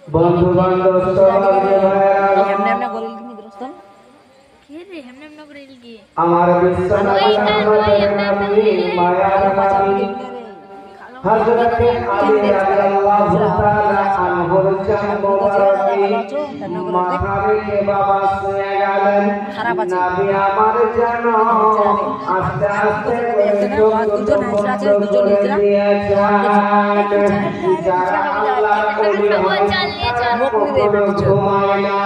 বন্ধু বান্ধব আমার হযরত আলী রাদিয়াল্লাহু তাআলা আনহুর জন্ম মোবারকে মাথায় বাবা শুয়ে গেলেন নবী আমার জান আস্তে আস্তে দুজন হাসরাতে দুজন হিজরা যারা আল্লাহ ঘুমায় না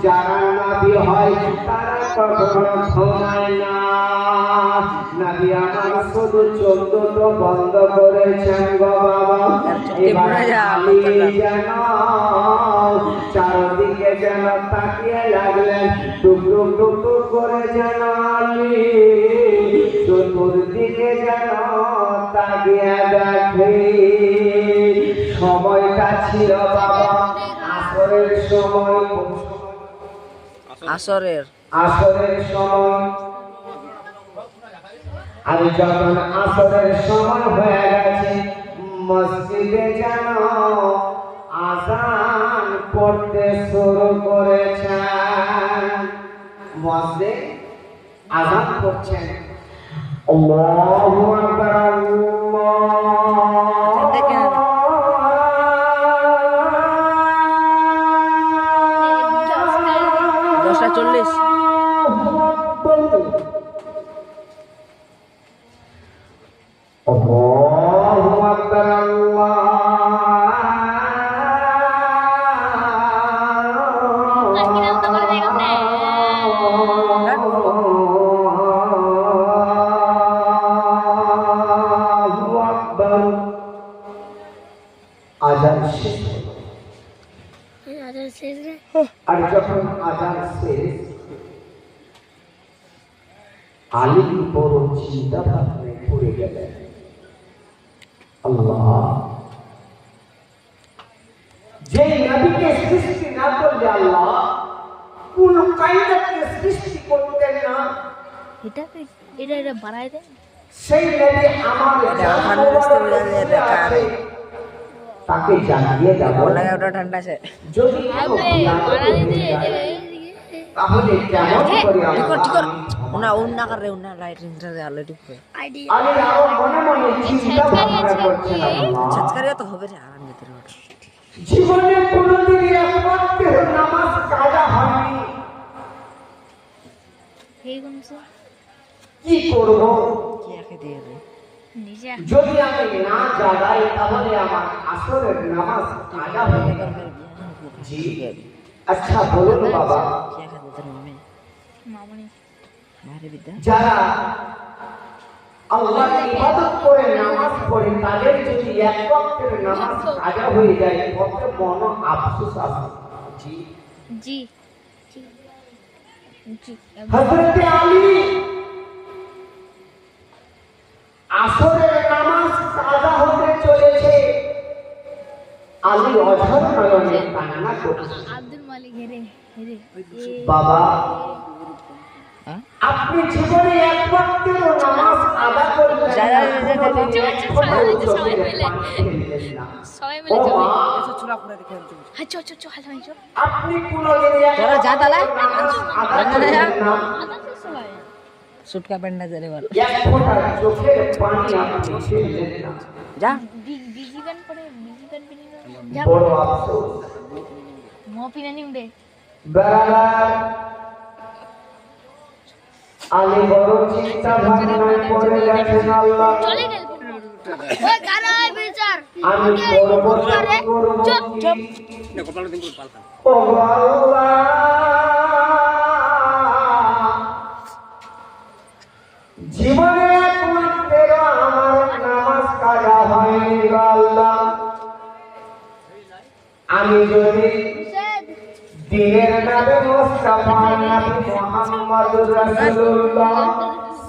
যারা নবী হয় তারা কখনো ঘুমায় না নবী আমার শুধু চোখ দুটো বন্ধ করেছেন গো বাবা এবার আলী যেন চারদিকে যেন তাকিয়ে লাগলেন টুকরো টুকরো করে যেন আলী চতুর্দিকে যেন তাকিয়ে দেখে সময়টা ছিল বাবা আসরের সময় আসরের সময় আর যখন আসরের সময় হয়ে গেছে মসজিদে যেন আযান পড়তে শুরু করেছেন মসজিদে আযান পড়ছেন আল্লাহু আকবার আর যখন আযান শেষ আলী বড় চিন্তা ভাবনায় পড়ে গেলেন আল্লাহ যে নবীকে সৃষ্টি না করলে আল্লাহ কোন কায়নাতকে সৃষ্টি করতেন না এটা বাড়ায় দেন সেই নবী আমার তাকে জানিয়ে দেব ওটা ঠান্ডা আছে যদি তাহলে কেমন করে ওনা ওনা করে ওনা লাইট রিংটারে আলো ঢুকবে আমি আরো মনে মনে চিন্তা ভাবনা করছেন আল্লাহ ছাতকারিয়া তো হবে রে আরাম ভিতরে জীবনে কোনোদিন একবার নামাজ কাজা হয়নি এই কোন কি করব কি আকে দিয়ে দে যদি আমি না জাগাই তাহলে আমার আসরের নামাজ কাজা হবে জি আচ্ছা বলুন বাবা যারা আল্লাহর ইবাদত করে নামাজ পড়ে তাদের যদি এক ওয়াক্তের নামাজ কাজা হয়ে যায় কত মন আফসোস আছে জি জি জি হযরত আলী আসরের নামাজ কাজা হতে চলেছে আলী অঝর নয়নে কান্না করছে আব্দুল মালিক হেরে বাবা আপনি জীবনে এক ওয়াক্তের নামাজ আদা করবেন আপনি সুটকা পেন্ডা জেলে বল এক ফোঁটা চোখের পানি আপনি ছেড়ে না যা বিজি গান পড়ে বিজি গান পিনি যা বড় আফসোস মোপিনা নিমদে বারাবার আলী বড় চিন্তা ভাবনায় পড়ে গেছেন আল্লাহ চলে গেল ওই গারায় বিচার আমি করব চুপ চুপ না কপাল দিন পাল ও আল্লাহ জীবনে একমাত্র আমার নামাজ কাজা হয়নি আল্লাহ আমি যদি দিনের নবী মুস্তাফা নবী মুহাম্মদুর রাসূলুল্লাহ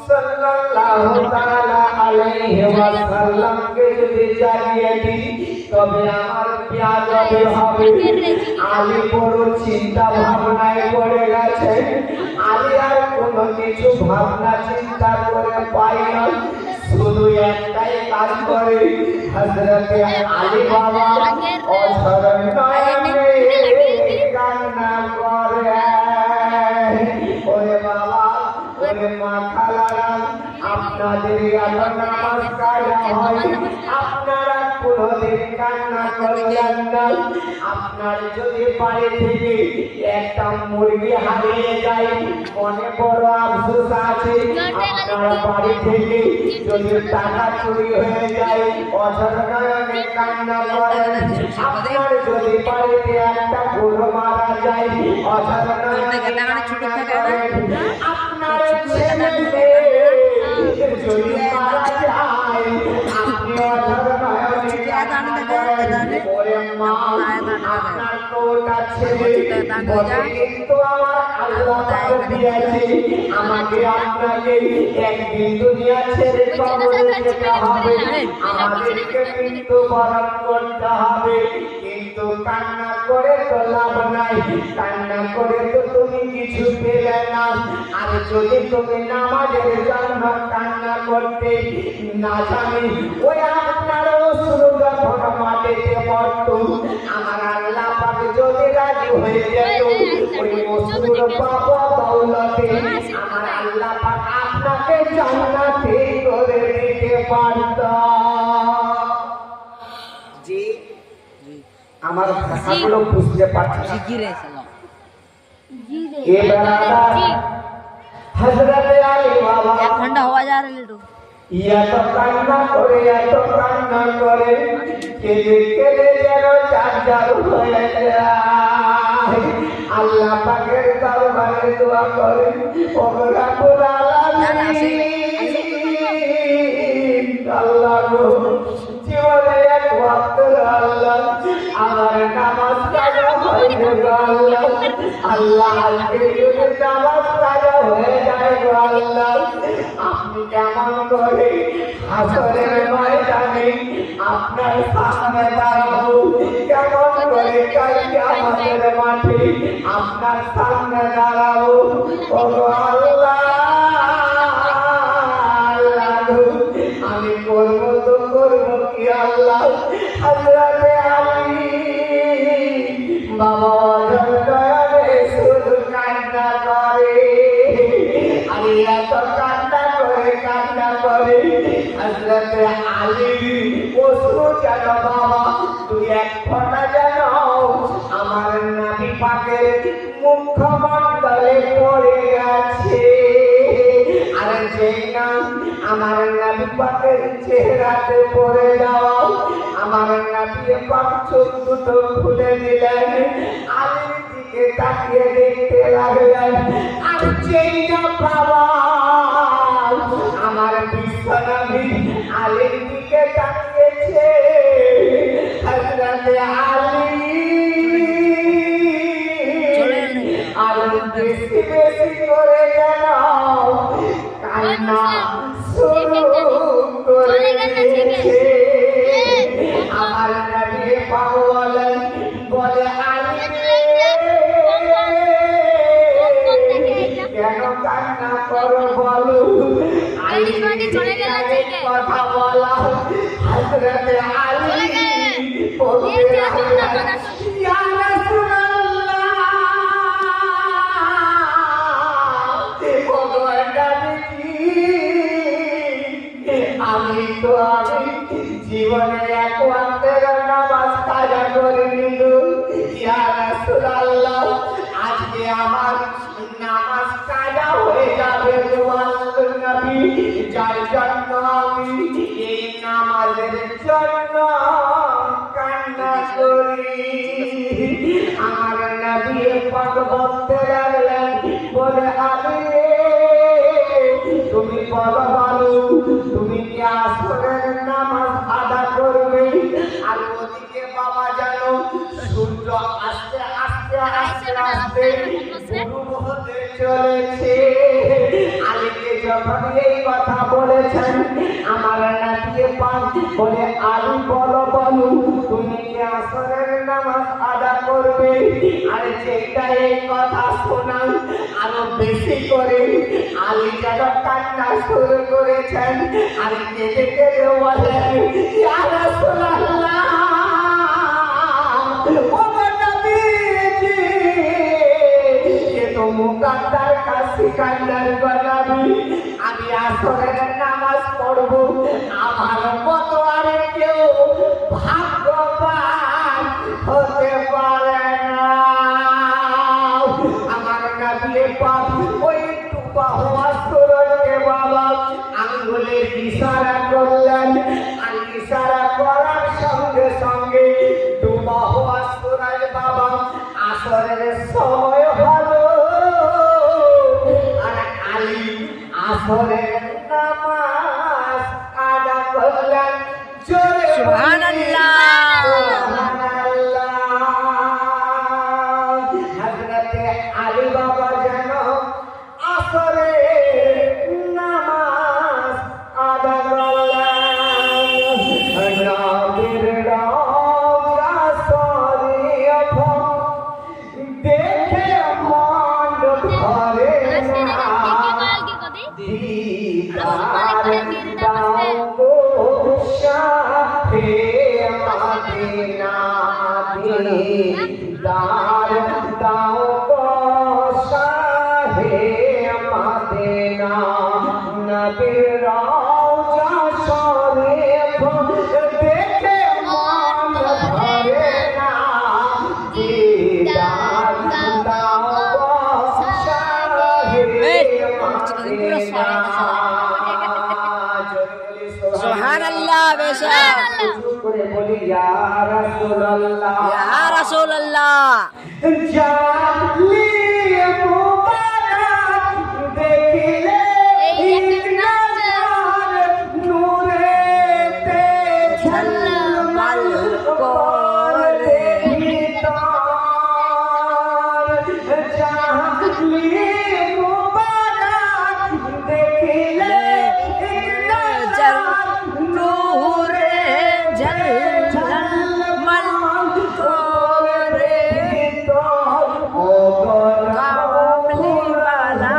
সাল্লাল্লাহু তাআলা আলাইহি ওয়াসাল্লাম কে যদি জানিয়ে দিই তবে আমার পেয়াদবি হবে আলী বড় চিন্তা ভাবনায় পড়ে গেছে আলী আর কোনো কিছু ভাবনা চিন্তা করে পায় না শুধু একটাই কাজ করে হযরত আলী বাবা অঝর নয়নে কান্না করে। ওরে বাবা ওরে মা খালারা, আপনাদের এত নামাজ কাজা হয়, আপনারা কোনদিন কান্না করলেন না। আপনার যদি বাড়ি থেকে একটা মুরগি হারিয়ে যায়, মনে বড় আফসোস আছে। আপনার বাড়ি থেকে যদি টাকা চুরি হয়ে যায়, অঝর নয়নে কান্না করেন। আপনার যদি বাড়িতে একটা গরু মারা যায়, অঝর নয়নে কান্না করেন। আপনার ছেলে যদি মারা যায়, আপনি অঝর নয়নে কান্না করেন। ওরে মা, আপনার কোটা ছেলে বলে কিন্তু আমার আল্লাহ পাক দিয়েছে, আমাকে আপনাকে একদিন দুনিয়া ছেড়ে কবরে যেতে হবে, আমাদেরকে কিন্তু বরণ করতে হবে। কিন্তু কান্না করে তো লাভ নাই, কান্না করে তো তুমি কিছু পেলে না। আর যদি তুমি নামাজের জন্য কান্না করতে না জানি, ওই আপনার অশ্রু যখন মাটিতে পড়তো, আমার আল্লাহ পাক যদি রাজি হয়ে যেত, ওই অশ্রুর বাবা দৌলতে আমার আল্লাহ পাক আপনাকে জান্নাতে করে দিতে পারত। জি আমার ভাষাগুলো বুঝতে পারছি না। হযরত আলী বাবা এক ঘন্টা হওয়া যা রে লিটু এত কান্না করে, এত কান্না করে, কেঁদে কেঁদে যেন চারজার হয়ে যায়। আল্লাহ পাকের দরবারে দোয়া করে, ও রব্বুল আলামিন, আল্লাহ গো, জীবনে এক ওয়াক্ত আল্লাহ আমার নামাজ কাজা হয়ে গেল। আল্লাহ আজকে যদি নামাজ কাজা হয়ে যায় গো আল্লাহ, আপনি কেমন করে হাসরের ময়দানে আপনার সামনে দাঁড়াবো, কেমন করে কালকে আমাদের মাঠে আপনার সামনে দাঁড়াবো। ও আল্লাহ, আমি করবো তো করবো কি আল্লাহ। হযরত আলী বাবা দয়ালে শুধু কান্না করে, আলী এত কান্না করে, কান্না করে। হযরত আলী অশ্রু যেন বাবা তুই এক ফোঁটা যেন আমার নবী পাকের মুখমণ্ডলে পড়ে গেছে। আর যেই নাম আমার নবী পাকের চেহারাতে পড়ে যাওয়া, আমার নবী পাক চোখ দুটো খুলে দিলেন, আলীর দিকে তাকিয়ে দেখতে লাগলেন। আর যেই না বাবা আমার বিশ্ব নবী আলীর দিকে তাকিয়েছে, হযরত আলী আরো বেশি বেশি করে যেন কান্না শুরু করে দিয়েছে। আমার নবী পাক বলেন, বলে আলী কেন কান্না করো বলো। আলী কথা বলা, হযরত আলী বলতে লাগলেন, ইয়া রাসূলুল্লাহ, আমি তো জীবনে এক ওয়াক্তের নামাজ কাজা করে নিল। ইয়া রাসূলুল্লাহ, আজকে আমার নামাজ কাজা হয়ে যাবে গো আল্লাহর নবী, যার জন্য আমি এই নামাজের জন্য কান্না করি। আমার নবী পাক বলতে লাগলেন, বলে আলী তুমি বলো বলো, তুমি কি আসরের নামাজ আদা করবে? আর ওদিকে বাবা জানো সূর্য আস্তে আস্তে আস্তে আস্তে শুরু হতে চলেছে। আলীকে যখন এই কথা বলেছেন, আমার নাতিয়ে পাক বলে আলী বলো বলো তুমি কি আসরের নামাজ আদা করবে? আর যেটা এই কথা শোনান আরো বেশি করে আলী যেন কান্না শুরু করেছেন আর কেঁদে কেঁদে বলেন ইয়া রাসূলুল্লাহ ও নবীজি এ তো মুকাদ্দার কা সিকান্দার গলাবি আমি আসরের নামাজ পড়ব আমার মতো আর কেউ ভাগ্যবান হতে পারে না। আমার নবী পাক ওই টুপা হওয়া সুরকে বাবা আঙ্গুলের ইশারা করলেন আর ইশারা করার সঙ্গে সঙ্গে টুপা হওয়া সুরাজ বাবা আসরের সময় হলো আর আলী আসরের নামাজ আদা করলেন জোরে সুবহানাল্লাহ। হযরতে আলী বাবা যেন আসরে নামাজ আদা করলেন নবীর রওজা শরীফ দেখে মন ভরে না দিদার দাও গো শাহে মদিনা দিদার দাও গো শাহে মদিনা নবীর রওজা শরীফ দেখে মন ভরে না দিদার দাও গো শাহে মদিনা সুবহানাল্লাহ বেশা করে বলি ইয়া রাসূলুল্লাহ ইয়া রাসূলুল্লাহ জালি মুবারক দেখিলে নূরেতে ঝলমল করে ভিতর জালি মুবারক দেখিলে নূরে ঝলমল করে কামলি वाला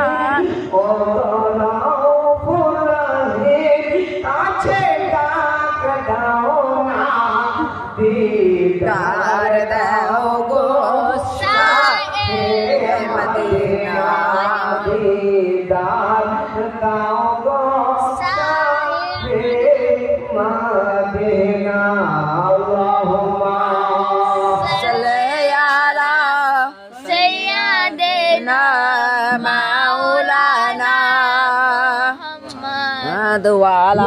दीदार दाओ गो शाहे मदीना दीदार दाओ गो शाहे मदीना अल्लाहुम्मा सल्ले अला सय्यिदना मौलाना मुहम्मद वाला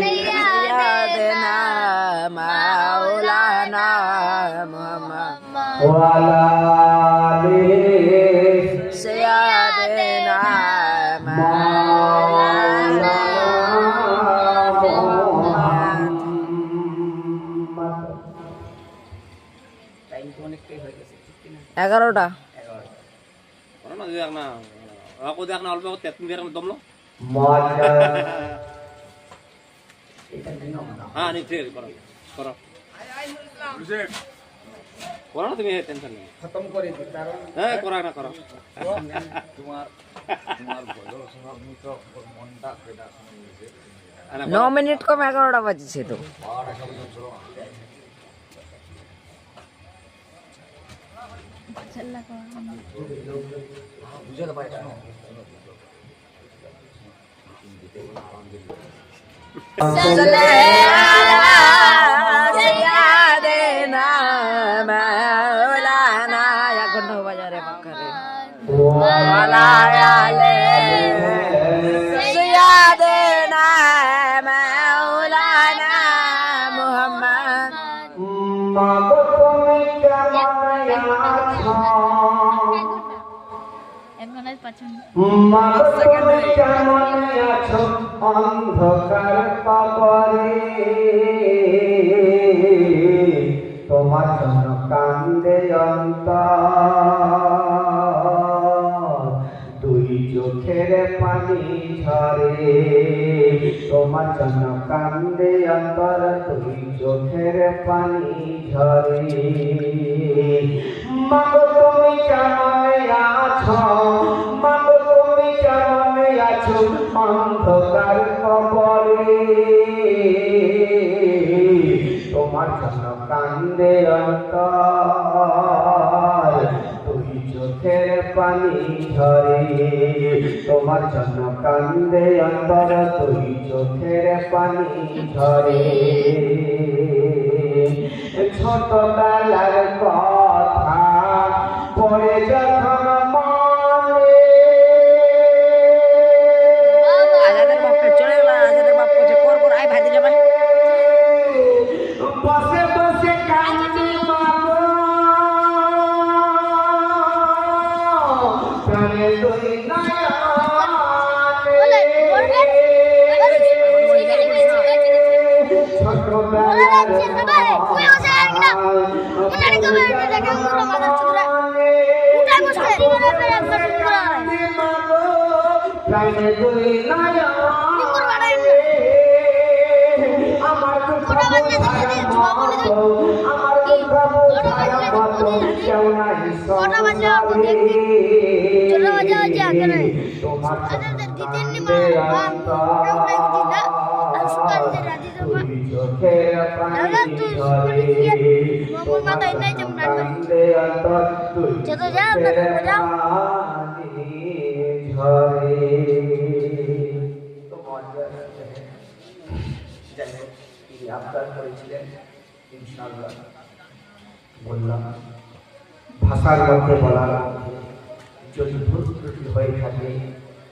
सय्यिदना मौलाना मुहम्मद वाला सय्यिदना मौलाना এগারোটা aku dah kenal apa tiap minggu orang domlo. Ah, ni clear koro. Koro. Koro na তুমি টেনশন নেই। खत्म করে দিই কারণ হ্যাঁ করা না করো। তোমার ভয় শোনার মতো মনটা কেটে আসে 9 মিনিট কম 11টা বাজছে তো আর একটা বছর ছিল বুঝতে পারছ না सय्यिदना मौलाना या घंटा बजारे पक्का वाला आले सय्यिदना मौलाना मुहम्मद মাগো তুমি কেমন আছো মাগো তুমি কেমন আছো অন্ধকার কবরে তোমার জন্য কান্দে অন্তর দুই চোখের চোখের পানি ঝরে তোমার জন্য কান্দে অন্তর তুই চোখের পানি ঝরে মাগো তুমি কেমনে আছো মাগো তুমি কেমনে আছো অন্ধকার কবরে তোমার জন্য কান্দে অন্তর তুই চোখের পানি ঝরে তোমার জন্য কান্দে অন্তর তুই চোখের পানি ঝরে ছোটবেলার কথা পরে যখন মনে আজাদের বাপ চলে গেল আজাদের বাপ কোচে কর আয় ভাই দিলে ভাই বসে বসে কান্দি মাগো প্রাণে তুই প্রাণে তুই আমার আবদার করেছিলেন ইনশাআল্লাহ বললাম ভাষার মধ্যে বলার যদি ভুল ত্রুটি হয়ে থাকে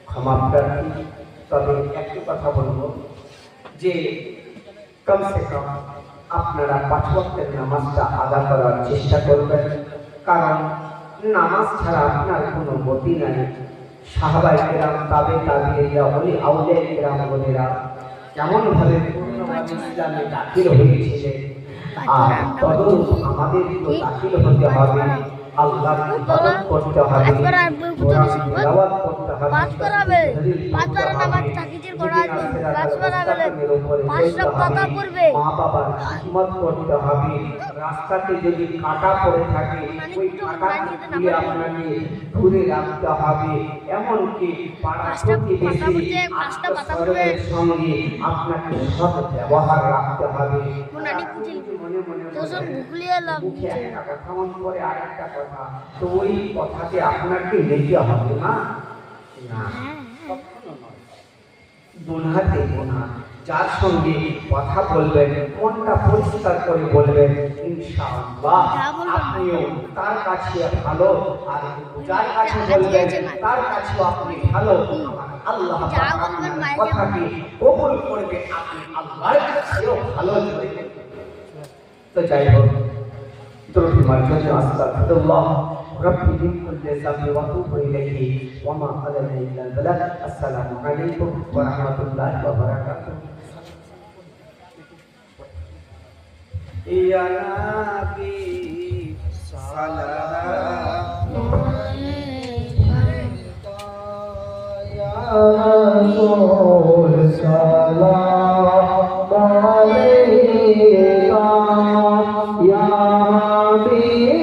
ক্ষমা প্রার্থী তবে একটি কথা বলবো যে কমসে কম আপনারা 5 ওয়াক্তের নামাজটা আদা করার চেষ্টা করবেন কারণ নামাজ ছাড়া আপনার কোনো গতি নাই সাহাবায়ে কেরাম তাবেঈরা ওলি আউলিয়া কেরাম বলেরা কেমনভাবে পূর্ণভাবে ইসলামে দাখিল হয়েছিলেন আর তদরূপ আমাদের তো দাখিল হতে হবে আল্লাহর ইবাদত করতে হবে কোরআন তিলাওয়াত করতে হবে পাঁচবার নামাজ তাকবীর করা আছে পাঁচবার পাঁচটা কথা পড়বে মা বাবার খিদমত করতে হবে রাস্তাতে যদি কাটা পড়ে থাকে ওই কাটা দিয়ে আপনাকে দূরে রাখতে হবে এমনকি পাড়া প্রতিবেশী আত্মীয়স্বজনের সঙ্গে আপনাকে সৎ ব্যবহার রাখতে হবে মনে মনে তোজন ভুলিয়ে লাভ মুখে একটা কথা মন করে আর একটা কথা তো ওই কথাতে আপনাকে লেগে হবে না না কখনো নয় গুনাহতে গুনাহ যার সঙ্গে কথা বলবেন মনটা পরিষ্কার করে বলবেন ইনশাআল্লাহ আপনিও তার কাছে ভালো আর যার কাছে বলবেন তার কাছেও আপনি ভালো আল্লাহ পাক আপনার কথাকে কবুল করবে আপনি আল্লাহর কাছেও ভালো হবেন তো যাই হোক ত্রুটি মার্জনা আস্তাগফিরুল্লাহ ربي من كل ذنب واتوب اليه وما علينا الا البلاغ السلام عليكم ورحمه الله وبركاته يا نبي سلام عليك يا رسول سلام عليك يا حبيب